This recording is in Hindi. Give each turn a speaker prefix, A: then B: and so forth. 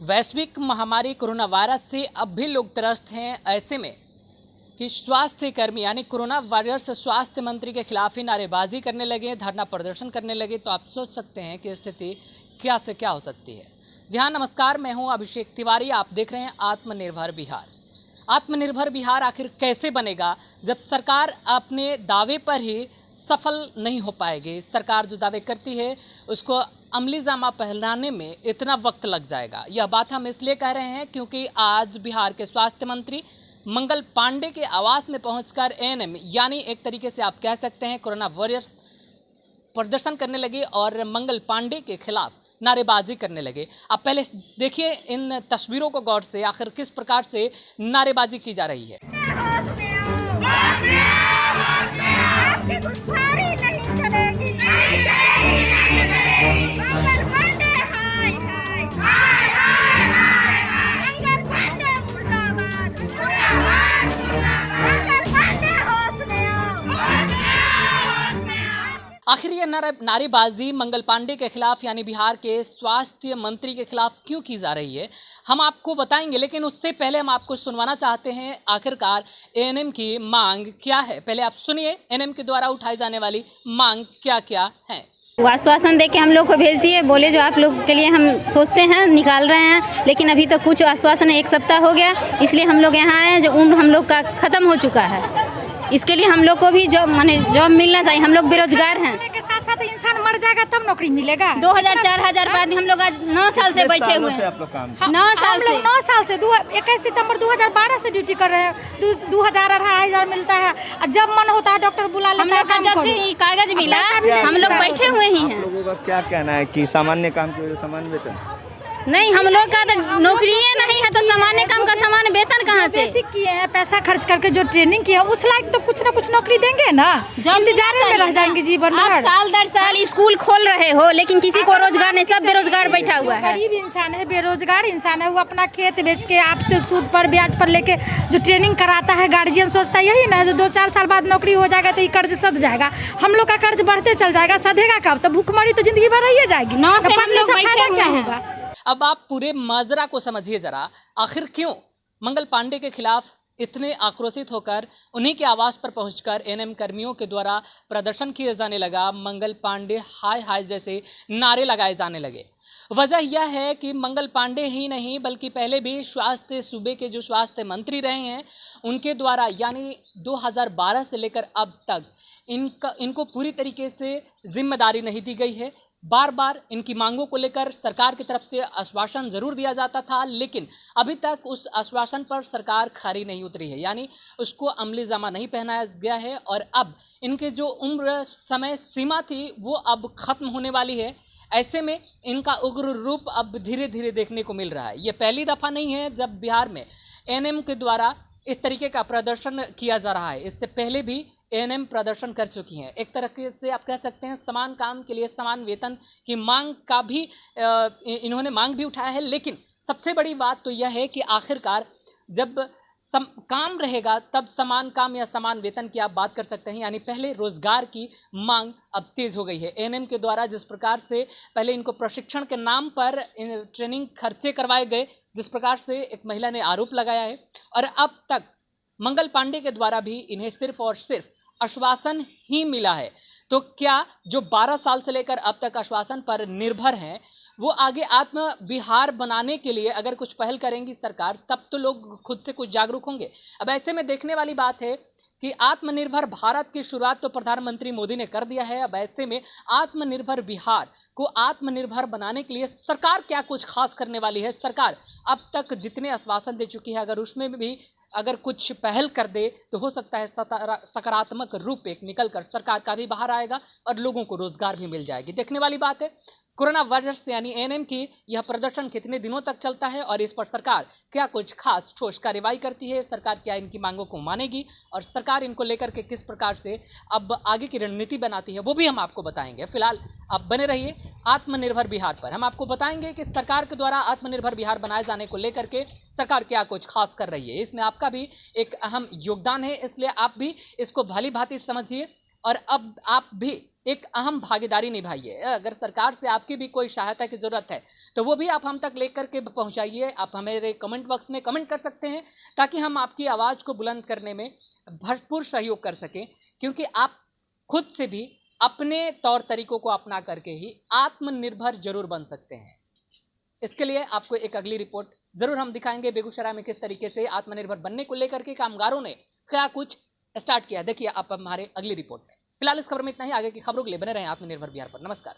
A: वैश्विक महामारी कोरोना वायरस से अब भी लोग त्रस्त हैं। ऐसे में कि स्वास्थ्य कर्मी यानी कोरोना वायरस स्वास्थ्य मंत्री के खिलाफ ही नारेबाजी करने लगे, धरना प्रदर्शन करने लगे, तो आप सोच सकते हैं कि स्थिति क्या से क्या हो सकती है। जी हाँ, नमस्कार, मैं हूं अभिषेक तिवारी। आप देख रहे हैं आत्मनिर्भर बिहार। आत्मनिर्भर बिहार आखिर कैसे बनेगा जब सरकार अपने दावे पर ही सफल नहीं हो पाएगी। सरकार जो दावे करती है उसको अमली जामा पहनाने में इतना वक्त लग जाएगा। यह बात हम इसलिए कह रहे हैं क्योंकि आज बिहार के स्वास्थ्य मंत्री मंगल पांडे के आवास में पहुंचकर एएनएम यानी एक तरीके से आप कह सकते हैं कोरोना वॉरियर्स प्रदर्शन करने लगे और मंगल पांडे के खिलाफ नारेबाजी करने लगे। आप पहले देखिए इन तस्वीरों को गौर से, आखिर किस प्रकार से नारेबाजी की जा रही है। आखिर ये नारेबाजी मंगल पांडे के खिलाफ यानी बिहार के स्वास्थ्य मंत्री के खिलाफ क्यों की जा रही है, हम आपको बताएंगे। लेकिन उससे पहले हम आपको सुनवाना चाहते हैं आखिरकार एएनएम की मांग क्या है। पहले आप सुनिए एएनएम के द्वारा उठाई जाने वाली मांग क्या क्या है।
B: वो आश्वासन दे के हम लोग को भेज दिए, बोले जो आप लोग के लिए हम सोचते हैं निकाल रहे हैं, लेकिन अभी तक कुछ आश्वासन, एक सप्ताह हो गया, इसलिए हम लोग यहाँ आए। जो उम्र हम लोग का ख़त्म हो चुका है, इसके लिए हम लोग को भी जॉब मिलना चाहिए। हम लोग बेरोजगार हैं।
C: के साथ साथ इंसान मर जाएगा तब नौकरी मिलेगा।
B: 2000-4000 बाद हम लोग आज 9 साल से बैठे हुए हैं।
C: 9 साल से 21 सितंबर 2012 से ड्यूटी कर रहे हैं। 2000-2500 मिलता है। जब मन होता है डॉक्टर बुला लेता है।
B: हम लोग जब से कागज मिला हम लोग बैठे हुए ही हैं।
D: लोगों का क्या कहना है कि सामान्य काम के लिए सामान्य वेतन
B: नहीं, हम लोग का तो नौकरी नहीं है तो सामान्य काम का सामान्य वेतन कहाँ से?
C: बेसिक किए हैं, पैसा खर्च करके जो ट्रेनिंग किया है उस लायक तो कुछ ना कुछ नौकरी देंगे ना। इंतजार में रह जाएंगे जीवन भर।
B: साल दर साल स्कूल खोल रहे हो लेकिन किसी को रोजगार नहीं, सब बेरोजगार बैठा हुआ है।
C: गरीब इंसान है, बेरोजगार इंसान है, वो अपना खेत बेच के आपसे सूद पर ब्याज पर लेके जो ट्रेनिंग कराता है, गार्जियन सोचता है यही ना जो 2-4 साल बाद नौकरी हो जाएगा तो ये कर्ज सध जाएगा। हम लोग का कर्ज बढ़ते चल जाएगा, सधेगा कब? तो भूखमरी तो जिंदगी भर रही जाएगी। क्या होगा?
A: अब आप पूरे माजरा को समझिए जरा। आखिर क्यों मंगल पांडे के खिलाफ इतने आक्रोशित होकर उन्हीं के आवास पर पहुंचकर एएनएम कर्मियों के द्वारा प्रदर्शन किए जाने लगा, मंगल पांडे हाय हाय जैसे नारे लगाए जाने लगे। वजह यह है कि मंगल पांडे ही नहीं बल्कि पहले भी सूबे के जो स्वास्थ्य मंत्री रहे हैं उनके द्वारा यानी 2012 से लेकर अब तक इनको पूरी तरीके से जिम्मेदारी नहीं दी गई है। बार बार इनकी मांगों को लेकर सरकार की तरफ से आश्वासन जरूर दिया जाता था, लेकिन अभी तक उस आश्वासन पर सरकार खरी नहीं उतरी है, यानी उसको अमली जामा नहीं पहनाया गया है। और अब इनके जो उम्र समय सीमा थी वो अब खत्म होने वाली है। ऐसे में इनका उग्र रूप अब धीरे धीरे देखने को मिल रहा है। ये पहली दफ़ा नहीं है जब बिहार में एएनएम के द्वारा इस तरीके का प्रदर्शन किया जा रहा है। इससे पहले भी एएनएम प्रदर्शन कर चुकी हैं। एक तरह से आप कह सकते हैं समान काम के लिए समान वेतन की मांग का भी इन्होंने मांग भी उठाया है। लेकिन सबसे बड़ी बात तो यह है कि आखिरकार जब काम रहेगा तब समान काम या समान वेतन की आप बात कर सकते हैं। यानी पहले रोजगार की मांग अब तेज हो गई है। एएनएम के द्वारा जिस प्रकार से पहले इनको प्रशिक्षण के नाम पर ट्रेनिंग खर्चे करवाए गए, जिस प्रकार से एक महिला ने आरोप लगाया है, और अब तक मंगल पांडे के द्वारा भी इन्हें सिर्फ और सिर्फ आश्वासन ही मिला है। तो क्या जो 12 साल से लेकर अब तक आश्वासन पर निर्भर हैं वो आगे आत्म बिहार बनाने के लिए अगर कुछ पहल करेंगी सरकार, तब तो लोग खुद से कुछ जागरूक होंगे। अब ऐसे में देखने वाली बात है कि आत्मनिर्भर भारत की शुरुआत तो प्रधानमंत्री मोदी ने कर दिया है। अब ऐसे में आत्मनिर्भर बिहार को आत्मनिर्भर बनाने के लिए सरकार क्या कुछ खास करने वाली है। सरकार अब तक जितने आश्वासन दे चुकी है अगर उसमें भी अगर कुछ पहल कर दे तो हो सकता है सकारात्मक रूप एक निकल कर सरकार का भी बाहर आएगा और लोगों को रोजगार भी मिल जाएगी। देखने वाली बात है कोरोना वायरस यानी एएनएम की यह प्रदर्शन कितने दिनों तक चलता है और इस पर सरकार क्या कुछ खास ठोस कार्रवाई करती है। सरकार क्या इनकी मांगों को मानेगी और सरकार इनको लेकर के किस प्रकार से अब आगे की रणनीति बनाती है वो भी हम आपको बताएंगे। फिलहाल आप बने रहिए आत्मनिर्भर बिहार पर। हम आपको बताएंगे कि सरकार के द्वारा आत्मनिर्भर बिहार बनाए जाने को लेकर के सरकार क्या कुछ खास कर रही है। इसमें आपका भी एक अहम योगदान है, इसलिए आप भी इसको भली भांति समझिए और अब आप भी एक अहम भागीदारी निभाइए। अगर सरकार से आपकी भी कोई सहायता की ज़रूरत है तो वो भी आप हम तक लेकर के पहुंचाइए। आप हमारे कमेंट बॉक्स में कमेंट कर सकते हैं ताकि हम आपकी आवाज़ को बुलंद करने में भरपूर सहयोग कर सकें, क्योंकि आप खुद से भी अपने तौर तरीकों को अपना करके ही आत्मनिर्भर जरूर बन सकते हैं। इसके लिए आपको एक अगली रिपोर्ट ज़रूर हम दिखाएंगे, बेगूसराय में किस तरीके से आत्मनिर्भर बनने को लेकर के कामगारों ने क्या कुछ स्टार्ट किया। देखिए आप हमारे अगली रिपोर्ट में। फिलहाल इस खबर में इतना ही। आगे की खबरों के लिए बने रहें आत्मनिर्भर बिहार पर। नमस्कार।